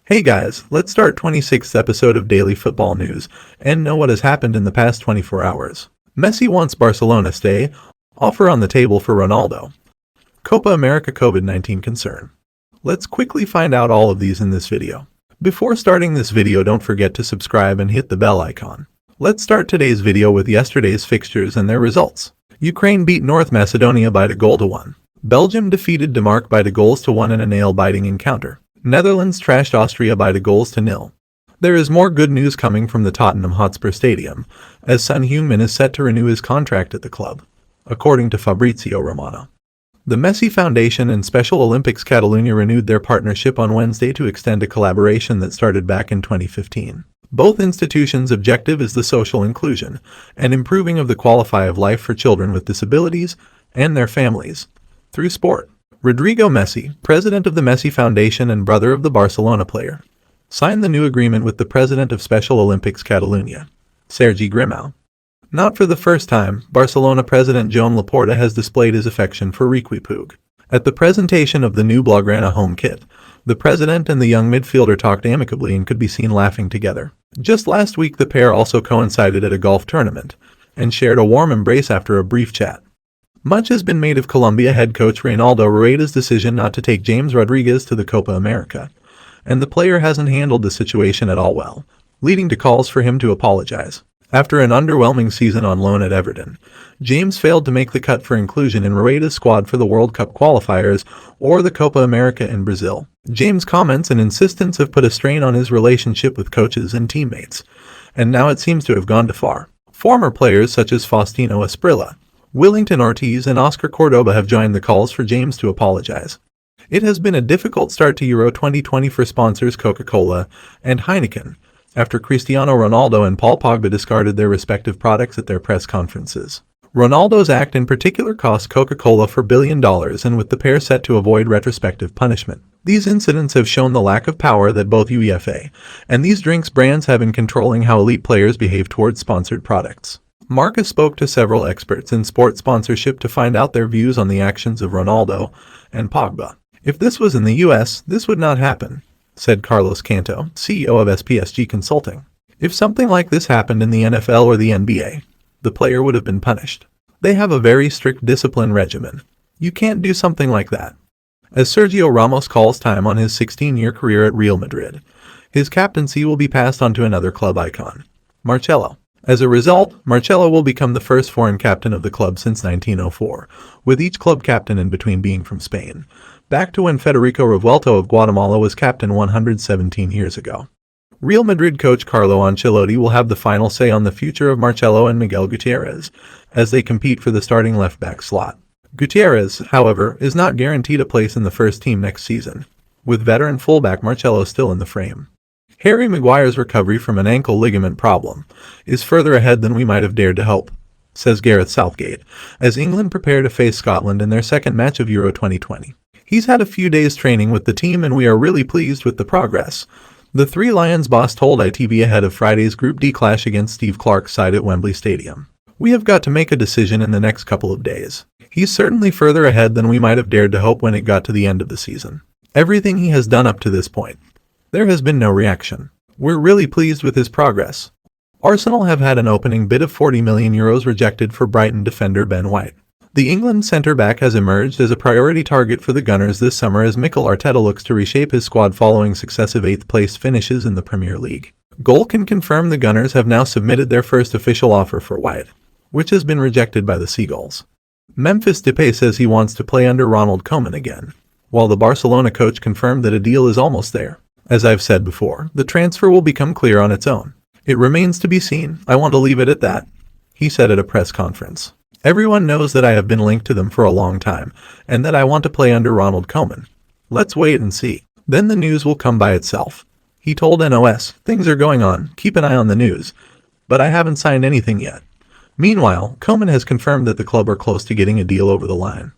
Hey guys, let's start 26th episode of Daily Football News and know what has happened in the past 24 hours. Messi wants Barcelona stay, offer on the table for Ronaldo. Copa America COVID-19 concern. Let's quickly find out all of these in this video. Before starting this video, don't forget to subscribe and hit the bell icon. Let's start today's video with yesterday's fixtures and their results. Ukraine beat North Macedonia by 2-1. Belgium defeated Denmark by 2-1 in a nail-biting encounter. Netherlands trashed Austria by 2-0. There is more good news coming from the Tottenham Hotspur Stadium, as Son Heung-min is set to renew his contract at the club, according to Fabrizio Romano. The Messi Foundation and Special Olympics Catalunya renewed their partnership on Wednesday to extend a collaboration that started back in 2015. Both institutions' objective is the social inclusion and improving of the quality of life for children with disabilities and their families through sport. Rodrigo Messi, president of the Messi Foundation and brother of the Barcelona player, signed the new agreement with the president of Special Olympics Catalunya, Sergi Grimau. Not for the first time, Barcelona president Joan Laporta has displayed his affection for Riqui Puig. At the presentation of the new Blaugrana home kit, the president and the young midfielder talked amicably and could be seen laughing together. Just last week, the pair also coincided at a golf tournament and shared a warm embrace after a brief chat. Much has been made of Colombia head coach Reinaldo Rueda's decision not to take James Rodriguez to the Copa America, and the player hasn't handled the situation at all well, leading to calls for him to apologize. After an underwhelming season on loan at Everton, James failed to make the cut for inclusion in Rueda's squad for the World Cup qualifiers or the Copa America in Brazil. James' comments and insistence have put a strain on his relationship with coaches and teammates, and now it seems to have gone too far. Former players such as Faustino Asprilla, Willington Ortiz and Oscar Cordoba have joined the calls for James to apologize. It has been a difficult start to Euro 2020 for sponsors Coca-Cola and Heineken, after Cristiano Ronaldo and Paul Pogba discarded their respective products at their press conferences. Ronaldo's act in particular cost Coca-Cola $4 billion, and with the pair set to avoid retrospective punishment. These incidents have shown the lack of power that both UEFA and these drinks brands have in controlling how elite players behave towards sponsored products. Marca spoke to several experts in sports sponsorship to find out their views on the actions of Ronaldo and Pogba. If this was in the US, this would not happen, said Carlos Canto, CEO of SPSG Consulting. If something like this happened in the NFL or the NBA, the player would have been punished. They have a very strict discipline regimen. You can't do something like that. As Sergio Ramos calls time on his 16-year career at Real Madrid, his captaincy will be passed on to another club icon, Marcelo. As a result, Marcelo will become the first foreign captain of the club since 1904, with each club captain in between being from Spain, back to when Federico Revuelto of Guatemala was captain 117 years ago. Real Madrid coach Carlo Ancelotti will have the final say on the future of Marcelo and Miguel Gutierrez, as they compete for the starting left-back slot. Gutierrez, however, is not guaranteed a place in the first team next season, with veteran fullback Marcelo still in the frame. Harry Maguire's recovery from an ankle ligament problem is further ahead than we might have dared to hope, says Gareth Southgate, as England prepare to face Scotland in their second match of Euro 2020. He's had a few days training with the team and we are really pleased with the progress, the Three Lions boss told ITV ahead of Friday's Group D clash against Steve Clarke's side at Wembley Stadium. We have got to make a decision in the next couple of days. He's certainly further ahead than we might have dared to hope when it got to the end of the season. Everything he has done up to this point, there has been no reaction. We're really pleased with his progress. Arsenal have had an opening bid of €40 million rejected for Brighton defender Ben White. The England centre-back has emerged as a priority target for the Gunners this summer as Mikel Arteta looks to reshape his squad following successive 8th-place finishes in the Premier League. Goal can confirm the Gunners have now submitted their first official offer for White, which has been rejected by the Seagulls. Memphis Depay says he wants to play under Ronald Koeman again, while the Barcelona coach confirmed that a deal is almost there. As I've said before, the transfer will become clear on its own. It remains to be seen. I want to leave it at that, he said at a press conference. Everyone knows that I have been linked to them for a long time, and that I want to play under Ronald Koeman. Let's wait and see. Then the news will come by itself. He told NOS, things are going on, keep an eye on the news, but I haven't signed anything yet. Meanwhile, Koeman has confirmed that the club are close to getting a deal over the line.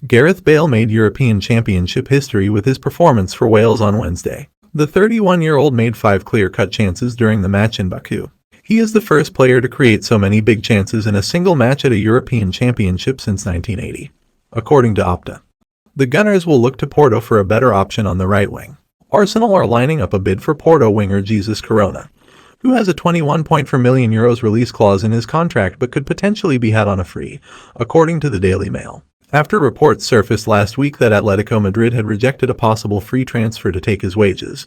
Gareth Bale made European Championship history with his performance for Wales on Wednesday. The 31-year-old made 5 clear-cut chances during the match in Baku. He is the first player to create so many big chances in a single match at a European Championship since 1980, according to Opta. The Gunners will look to Porto for a better option on the right wing. Arsenal are lining up a bid for Porto winger Jesus Corona, who has a 21.4 million euros release clause in his contract but could potentially be had on a free, according to the Daily Mail. After reports surfaced last week that Atletico Madrid had rejected a possible free transfer to take his wages,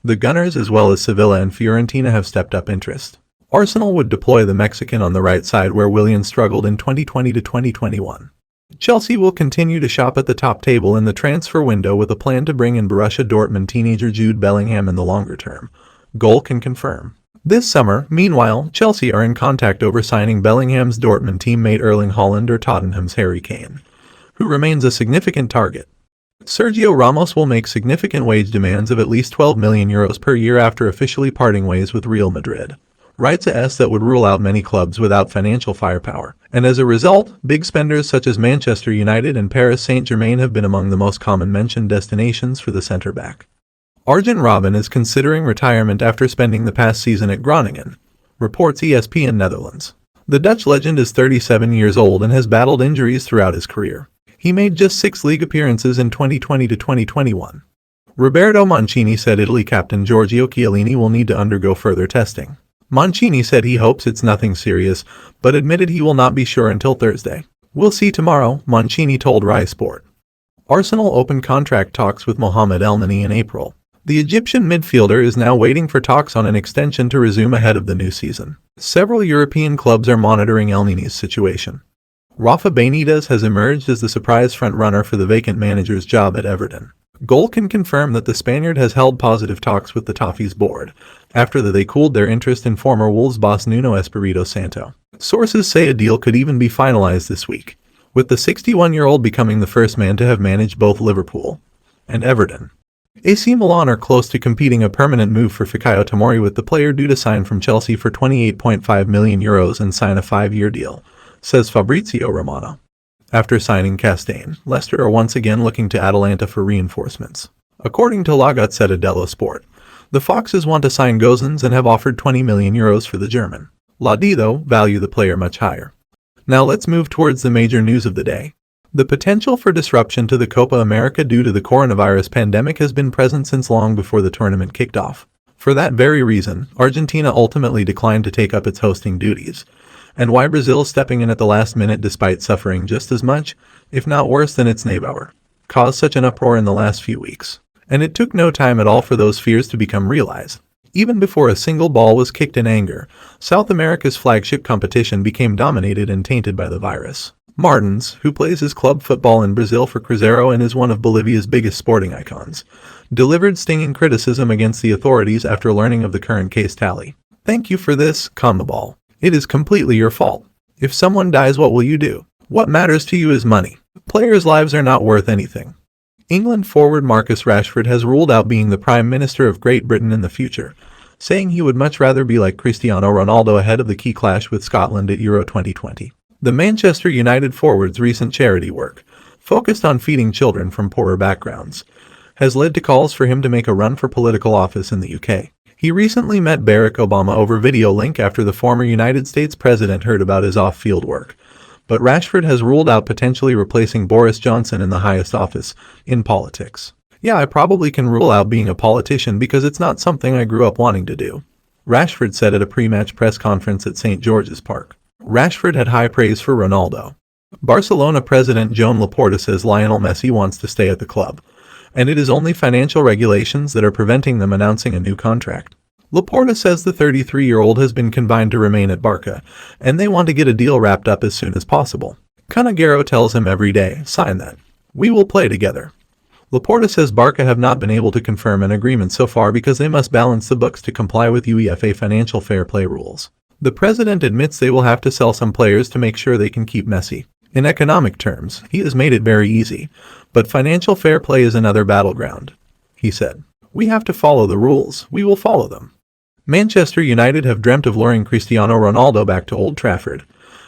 the Gunners as well as Sevilla and Fiorentina have stepped up interest. Arsenal would deploy the Mexican on the right side where Willian struggled in 2020 to 2021. Chelsea will continue to shop at the top table in the transfer window with a plan to bring in Borussia Dortmund teenager Jude Bellingham in the longer term. Goal can confirm. This summer, meanwhile, Chelsea are in contact over signing Bellingham's Dortmund teammate Erling Haaland or Tottenham's Harry Kane, who remains a significant target. Sergio Ramos will make significant wage demands of at least 12 million euros per year after officially parting ways with Real Madrid. Writes a that would rule out many clubs without financial firepower, and as a result, big spenders such as Manchester United and Paris Saint-Germain have been among the most common mentioned destinations for the centre-back. Arjen Robben is considering retirement after spending the past season at Groningen, reports ESPN Netherlands. The Dutch legend is 37 years old and has battled injuries throughout his career. He made just 6 league appearances in 2020 to 2021. Roberto Mancini said Italy captain Giorgio Chiellini will need to undergo further testing. Mancini said he hopes it's nothing serious, but admitted he will not be sure until Thursday. We'll see tomorrow, Mancini told Rai Sport. Arsenal opened contract talks with Mohamed Elneny in April. The Egyptian midfielder is now waiting for talks on an extension to resume ahead of the new season. Several European clubs are monitoring Elneny's situation. Rafa Benitez has emerged as the surprise front-runner for the vacant manager's job at Everton. Goal can confirm that the Spaniard has held positive talks with the Toffees board, after they cooled their interest in former Wolves boss Nuno Espirito Santo. Sources say a deal could even be finalized this week, with the 61-year-old becoming the first man to have managed both Liverpool and Everton. AC Milan are close to completing a permanent move for Fikayo Tomori, with the player due to sign from Chelsea for 28.5 million euros and sign a 5-year deal, says Fabrizio Romano. After signing Castagna, Leicester are once again looking to Atalanta for reinforcements. According to La Gazzetta dello Sport, the Foxes want to sign Gosens and have offered 20 million euros for the German. La D, though, value the player much higher. Now let's move towards the major news of the day. The potential for disruption to the Copa America due to the coronavirus pandemic has been present since long before the tournament kicked off. For that very reason, Argentina ultimately declined to take up its hosting duties, and why Brazil stepping in at the last minute despite suffering just as much, if not worse than its neighbor, caused such an uproar in the last few weeks. And it took no time at all for those fears to become realized. Even before a single ball was kicked in anger, South America's flagship competition became dominated and tainted by the virus. Martins, who plays his club football in Brazil for Cruzeiro and is one of Bolivia's biggest sporting icons, delivered stinging criticism against the authorities after learning of the current case tally. "Thank you for this, CONMEBOL. It is completely your fault. If someone dies, what will you do? What matters to you is money. Players' lives are not worth anything." England forward Marcus Rashford has ruled out being the Prime Minister of Great Britain in the future, saying he would much rather be like Cristiano Ronaldo ahead of the key clash with Scotland at Euro 2020. The Manchester United forward's recent charity work, focused on feeding children from poorer backgrounds, has led to calls for him to make a run for political office in the UK. He recently met Barack Obama over video link after the former United States president heard about his off-field work, but Rashford has ruled out potentially replacing Boris Johnson in the highest office in politics. "Yeah, I probably can rule out being a politician because it's not something I grew up wanting to do," Rashford said at a pre-match press conference at St. George's Park. Rashford had high praise for Ronaldo. Barcelona president Joan Laporta says Lionel Messi wants to stay at the club, and it is only financial regulations that are preventing them announcing a new contract. Laporta says the 33-year-old has been confined to remain at Barca, and they want to get a deal wrapped up as soon as possible. Cunagüero tells him every day, "Sign that. We will play together." Laporta says Barca have not been able to confirm an agreement so far because they must balance the books to comply with UEFA financial fair play rules. The president admits they will have to sell some players to make sure they can keep Messi. In economic terms, he has made it very easy, but financial fair play is another battleground, he said. "We have to follow the rules. We will follow them." Manchester United have dreamt of luring Cristiano Ronaldo back to Old Trafford,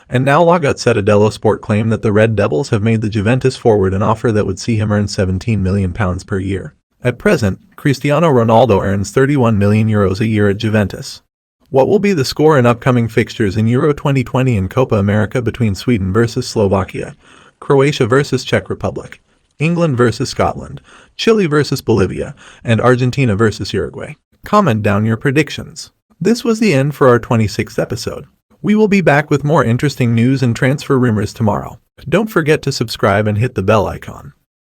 and now La Gazzetta dello Sport claim that the Red Devils have made the Juventus forward an offer that would see him earn £17 million per year. At present, Cristiano Ronaldo earns €31 million a year at Juventus. What will be the score in upcoming fixtures in Euro 2020 and Copa America between Sweden versus Slovakia, Croatia versus Czech Republic, England versus Scotland, Chile versus Bolivia, and Argentina versus Uruguay. Comment down your predictions. This was the end for our 26th episode. We will be back with more interesting news and transfer rumors tomorrow. Don't forget to subscribe and hit the bell icon.